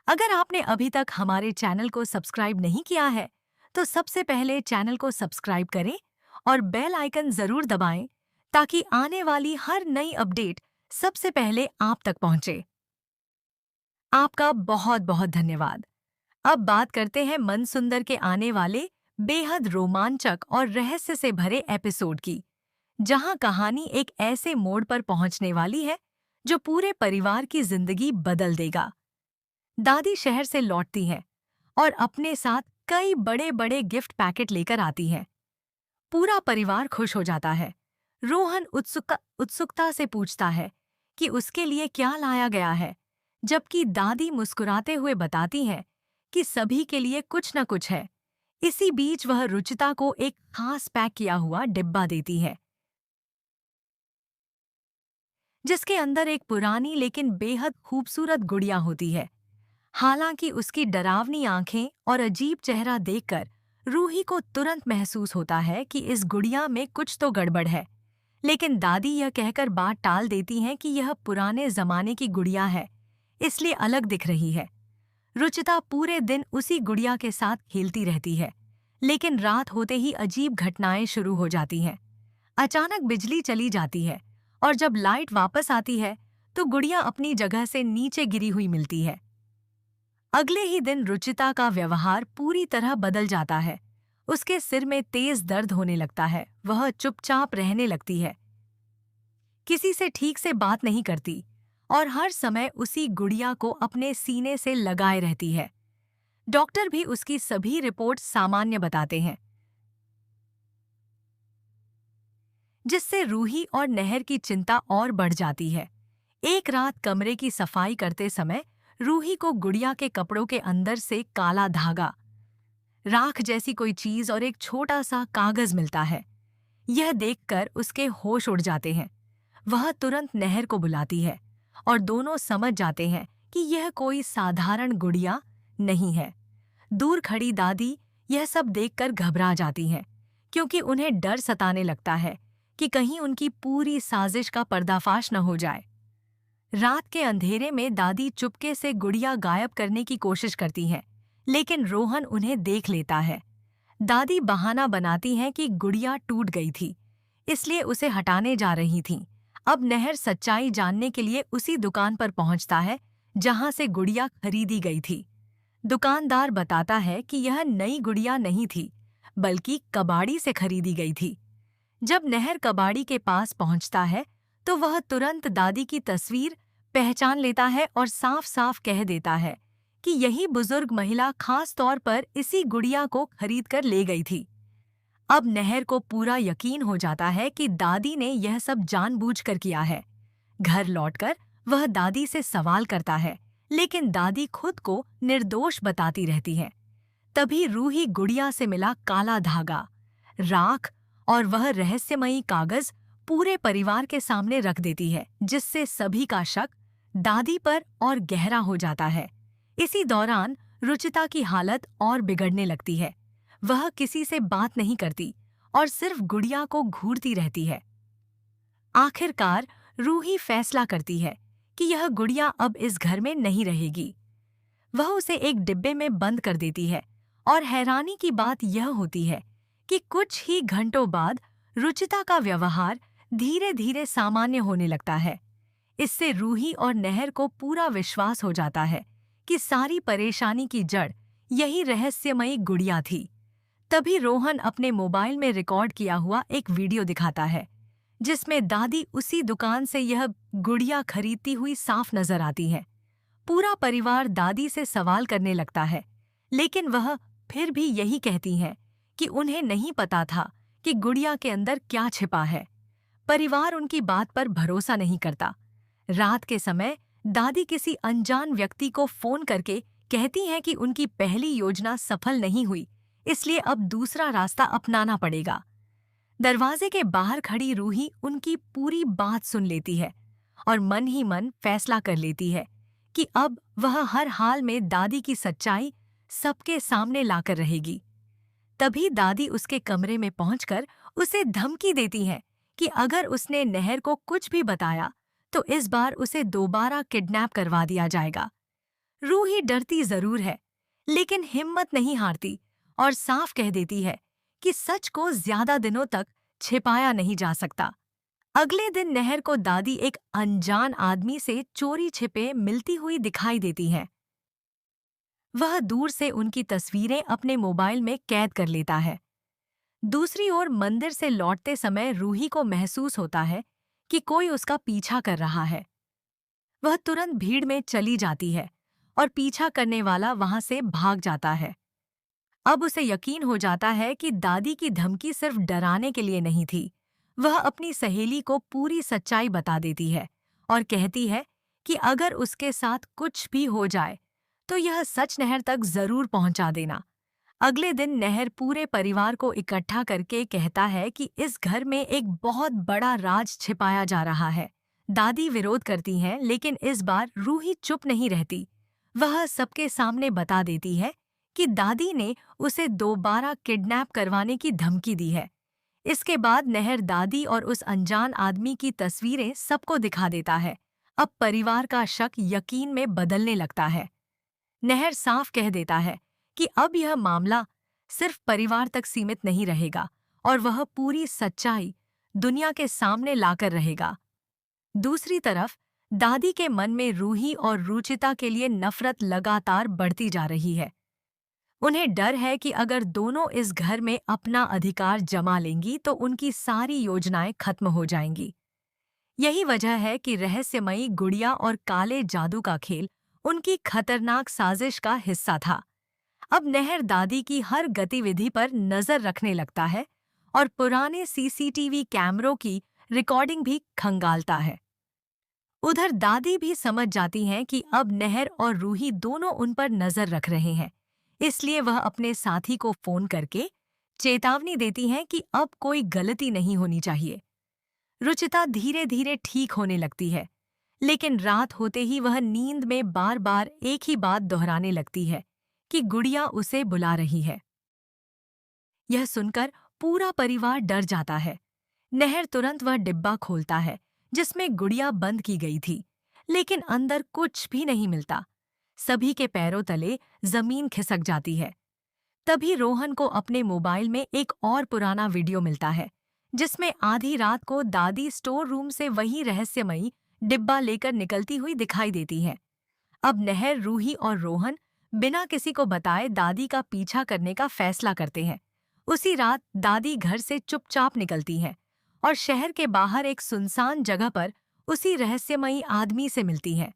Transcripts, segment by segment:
अगर आपने अभी तक हमारे चैनल को सब्सक्राइब नहीं किया है, तो सबसे पहले चैनल को सब्सक्राइब करें और बेल आइकन जरूर दबाएं ताकि आने वाली हर नई अपडेट सबसे पहले आप तक पहुंचे। आपका बहुत बहुत धन्यवाद। अब बात करते हैं मन सुंदर के आने वाले बेहद रोमांचक और रहस्य से भरे एपिसोड की, जहां कहानी एक ऐसे मोड़ पर पहुंचने वाली है जो पूरे परिवार की जिंदगी बदल देगा। दादी शहर से लौटती है और अपने साथ कई बड़े बड़े गिफ्ट पैकेट लेकर आती है। पूरा परिवार खुश हो जाता है। रोहन उत्सुकता से पूछता है कि उसके लिए क्या लाया गया है, जबकि दादी मुस्कुराते हुए बताती है कि सभी के लिए कुछ न कुछ है। इसी बीच वह रुचिता को एक खास पैक किया हुआ डिब्बा देती है, जिसके अंदर एक पुरानी लेकिन बेहद खूबसूरत गुड़िया होती है। हालांकि उसकी डरावनी आंखें और अजीब चेहरा देखकर रूही को तुरंत महसूस होता है कि इस गुड़िया में कुछ तो गड़बड़ है। लेकिन दादी यह कहकर बात टाल देती हैं कि यह पुराने जमाने की गुड़िया है, इसलिए अलग दिख रही है। रुचिता पूरे दिन उसी गुड़िया के साथ खेलती रहती है, लेकिन रात होते ही अजीब घटनाएं शुरू हो जाती हैं। अचानक बिजली चली जाती है और जब लाइट वापस आती है तो गुड़िया अपनी जगह से नीचे गिरी हुई मिलती है। अगले ही दिन रुचिता का व्यवहार पूरी तरह बदल जाता है। उसके सिर में तेज दर्द होने लगता है, वह चुपचाप रहने लगती है, किसी से ठीक से बात नहीं करती और हर समय उसी गुड़िया को अपने सीने से लगाए रहती है। डॉक्टर भी उसकी सभी रिपोर्ट सामान्य बताते हैं, जिससे रूही और नहर की चिंता और बढ़ जाती है। एक रात कमरे की सफाई करते समय रूही को गुड़िया के कपड़ों के अंदर से काला धागा, राख जैसी कोई चीज और एक छोटा सा कागज मिलता है। यह देखकर उसके होश उड़ जाते हैं। वह तुरंत नहर को बुलाती है और दोनों समझ जाते हैं कि यह कोई साधारण गुड़िया नहीं है। दूर खड़ी दादी यह सब देखकर घबरा जाती हैं, क्योंकि उन्हें डर सताने लगता है कि कहीं उनकी पूरी साजिश का पर्दाफाश न हो जाए। रात के अंधेरे में दादी चुपके से गुड़िया गायब करने की कोशिश करती हैं, लेकिन रोहन उन्हें देख लेता है। दादी बहाना बनाती हैं कि गुड़िया टूट गई थी, इसलिए उसे हटाने जा रही थीं। अब नहर सच्चाई जानने के लिए उसी दुकान पर पहुंचता है जहां से गुड़िया खरीदी गई थी। दुकानदार बताता है कि यह नई गुड़िया नहीं थी, बल्कि कबाड़ी से खरीदी गई थी। जब नहर कबाड़ी के पास पहुंचता है तो वह तुरंत दादी की तस्वीर पहचान लेता है और साफ साफ कह देता है कि यही बुजुर्ग महिला खास तौर पर इसी गुड़िया को खरीद कर ले गई थी। अब नहर को पूरा यकीन हो जाता है कि दादी ने यह सब जानबूझकर किया है। घर लौटकर वह दादी से सवाल करता है, लेकिन दादी खुद को निर्दोष बताती रहती है। तभी रूही गुड़िया से मिला काला धागा, राख और वह रहस्यमयी कागज पूरे परिवार के सामने रख देती है, जिससे सभी का शक दादी पर और गहरा हो जाता है। इसी दौरान रुचिता की हालत और बिगड़ने लगती है। वह किसी से बात नहीं करती और सिर्फ गुड़िया को घूरती रहती है। आखिरकार रूही फैसला करती है कि यह गुड़िया अब इस घर में नहीं रहेगी। वह उसे एक डिब्बे में बंद कर देती है और हैरानी की बात यह होती है कि कुछ ही घंटों बाद रुचिता का व्यवहार धीरे धीरे सामान्य होने लगता है। इससे रूही और नहर को पूरा विश्वास हो जाता है कि सारी परेशानी की जड़ यही रहस्यमयी गुड़िया थी। तभी रोहन अपने मोबाइल में रिकॉर्ड किया हुआ एक वीडियो दिखाता है, जिसमें दादी उसी दुकान से यह गुड़िया खरीदती हुई साफ नजर आती है। पूरा परिवार दादी से सवाल करने लगता है, लेकिन वह फिर भी यही कहती हैं कि उन्हें नहीं पता था कि गुड़िया के अंदर क्या छिपा है। परिवार उनकी बात पर भरोसा नहीं करता। रात के समय दादी किसी अनजान व्यक्ति को फोन करके कहती हैं कि उनकी पहली योजना सफल नहीं हुई, इसलिए अब दूसरा रास्ता अपनाना पड़ेगा। दरवाजे के बाहर खड़ी रूही उनकी पूरी बात सुन लेती है और मन ही मन फैसला कर लेती है कि अब वह हर हाल में दादी की सच्चाई सबके सामने लाकर रहेगी। तभी दादी उसके कमरे में पहुंचकर उसे धमकी देती है कि अगर उसने नहर को कुछ भी बताया तो इस बार उसे दोबारा किडनैप करवा दिया जाएगा। रूही डरती जरूर है, लेकिन हिम्मत नहीं हारती और साफ कह देती है कि सच को ज्यादा दिनों तक छिपाया नहीं जा सकता। अगले दिन नहर को दादी एक अनजान आदमी से चोरी छिपे मिलती हुई दिखाई देती है। वह दूर से उनकी तस्वीरें अपने मोबाइल में कैद कर लेता है। दूसरी ओर मंदिर से लौटते समय रूही को महसूस होता है कि कोई उसका पीछा कर रहा है। वह तुरंत भीड़ में चली जाती है और पीछा करने वाला वहां से भाग जाता है। अब उसे यकीन हो जाता है कि दादी की धमकी सिर्फ डराने के लिए नहीं थी। वह अपनी सहेली को पूरी सच्चाई बता देती है और कहती है कि अगर उसके साथ कुछ भी हो जाए तो यह सच नहर तक जरूर पहुंचा देना। अगले दिन नहर पूरे परिवार को इकट्ठा करके कहता है कि इस घर में एक बहुत बड़ा राज छिपाया जा रहा है। दादी विरोध करती हैं, लेकिन इस बार रूही चुप नहीं रहती। वह सबके सामने बता देती है कि दादी ने उसे दोबारा किडनैप करवाने की धमकी दी है। इसके बाद नहर दादी और उस अनजान आदमी की तस्वीरें सबको दिखा देता है। अब परिवार का शक यकीन में बदलने लगता है। नहर साफ कह देता है कि अब यह मामला सिर्फ परिवार तक सीमित नहीं रहेगा और वह पूरी सच्चाई दुनिया के सामने लाकर रहेगा। दूसरी तरफ दादी के मन में रूही और रुचिता के लिए नफरत लगातार बढ़ती जा रही है। उन्हें डर है कि अगर दोनों इस घर में अपना अधिकार जमा लेंगी तो उनकी सारी योजनाएं खत्म हो जाएंगी। यही वजह है कि रहस्यमयी गुड़िया और काले जादू का खेल उनकी खतरनाक साजिश का हिस्सा था। अब नहर दादी की हर गतिविधि पर नजर रखने लगता है और पुराने सीसीटीवी कैमरों की रिकॉर्डिंग भी खंगालता है। उधर दादी भी समझ जाती हैं कि अब नहर और रूही दोनों उन पर नजर रख रहे हैं, इसलिए वह अपने साथी को फोन करके चेतावनी देती हैं कि अब कोई गलती नहीं होनी चाहिए। रुचिता धीरे धीरे ठीक होने लगती है, लेकिन रात होते ही वह नींद में बार बार एक ही बात दोहराने लगती है कि गुड़िया उसे बुला रही है। यह सुनकर पूरा परिवार डर जाता है। नहर तुरंत वह डिब्बा खोलता है जिसमें गुड़िया बंद की गई थी, लेकिन अंदर कुछ भी नहीं मिलता। सभी के पैरों तले जमीन खिसक जाती है। तभी रोहन को अपने मोबाइल में एक और पुराना वीडियो मिलता है जिसमें आधी रात को दादी स्टोर रूम से वही रहस्यमयी डिब्बा लेकर निकलती हुई दिखाई देती है। अब नहर, रूही और रोहन बिना किसी को बताए दादी का पीछा करने का फैसला करते हैं। उसी रात दादी घर से चुपचाप निकलती है और शहर के बाहर एक सुनसान जगह पर उसी रहस्यमयी आदमी से मिलती है।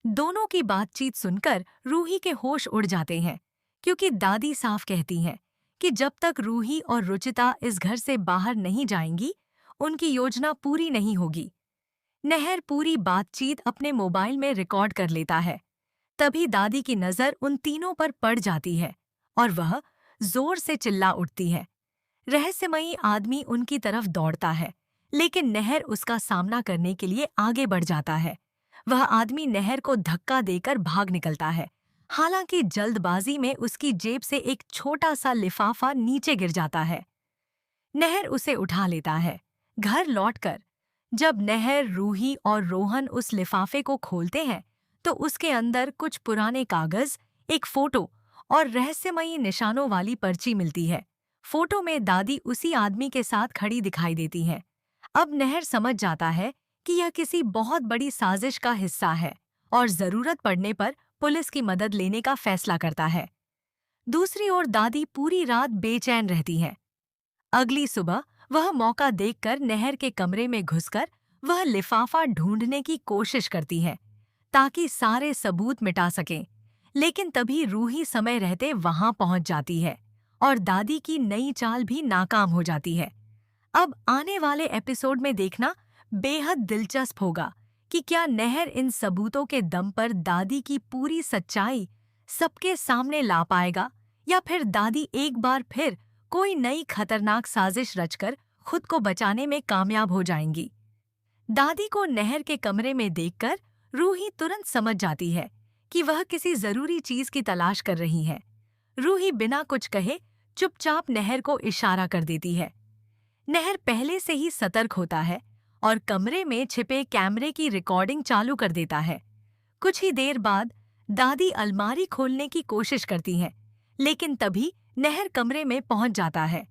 दोनों की बातचीत सुनकर रूही के होश उड़ जाते हैं, क्योंकि दादी साफ कहती हैं कि जब तक रूही और रुचिता इस घर से बाहर नहीं जाएंगी, उनकी योजना पूरी नहीं होगी। नहर पूरी बातचीत अपने मोबाइल में रिकॉर्ड कर लेता है। तभी दादी की नजर उन तीनों पर पड़ जाती है और वह जोर से चिल्ला उठती है। रहस्यमयी आदमी उनकी तरफ दौड़ता है, लेकिन नहर उसका सामना करने के लिए आगे बढ़ जाता है। वह आदमी नहर को धक्का देकर भाग निकलता है। हालांकि जल्दबाजी में उसकी जेब से एक छोटा सा लिफाफा नीचे गिर जाता है। नहर उसे उठा लेता है। घर लौटकर जब नहर, रूही और रोहन उस लिफाफे को खोलते हैं तो उसके अंदर कुछ पुराने कागज, एक फोटो और रहस्यमयी निशानों वाली पर्ची मिलती है। फोटो में दादी उसी आदमी के साथ खड़ी दिखाई देती है। अब नहर समझ जाता है कि यह किसी बहुत बड़ी साजिश का हिस्सा है और जरूरत पड़ने पर पुलिस की मदद लेने का फैसला करता है। दूसरी ओर दादी पूरी रात बेचैन रहती है। अगली सुबह वह मौका देखकर नहर के कमरे में घुसकर वह लिफाफा ढूंढने की कोशिश करती है ताकि सारे सबूत मिटा सकें। लेकिन तभी रूही समय रहते वहां पहुंच जाती है और दादी की नई चाल भी नाकाम हो जाती है। अब आने वाले एपिसोड में देखना बेहद दिलचस्प होगा कि क्या नहर इन सबूतों के दम पर दादी की पूरी सच्चाई सबके सामने ला पाएगा, या फिर दादी एक बार फिर कोई नई खतरनाक साजिश रचकर खुद को बचाने में कामयाब हो जाएंगी। दादी को नहर के कमरे में देखकर रूही तुरंत समझ जाती है कि वह किसी जरूरी चीज की तलाश कर रही है। रूही बिना कुछ कहे चुपचाप नहर को इशारा कर देती है। नहर पहले से ही सतर्क होता है और कमरे में छिपे कैमरे की रिकॉर्डिंग चालू कर देता है। कुछ ही देर बाद दादी अलमारी खोलने की कोशिश करती हैं, लेकिन तभी नहर कमरे में पहुंच जाता है।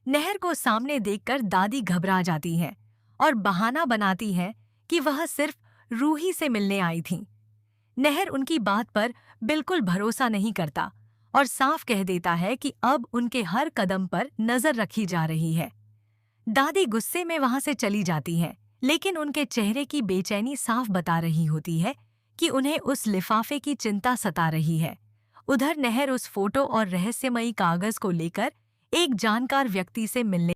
नहर को सामने देखकर दादी घबरा जाती है और बहाना बनाती है कि वह सिर्फ रूही से मिलने आई थी। नहर उनकी बात पर बिल्कुल भरोसा नहीं करता और साफ कह देता है कि अब उनके हर कदम पर नजर रखी जा रही है। दादी गुस्से में वहां से चली जाती हैं, लेकिन उनके चेहरे की बेचैनी साफ बता रही होती है कि उन्हें उस लिफाफे की चिंता सता रही है। उधर नहर उस फोटो और रहस्यमयी कागज को लेकर एक जानकार व्यक्ति से मिलने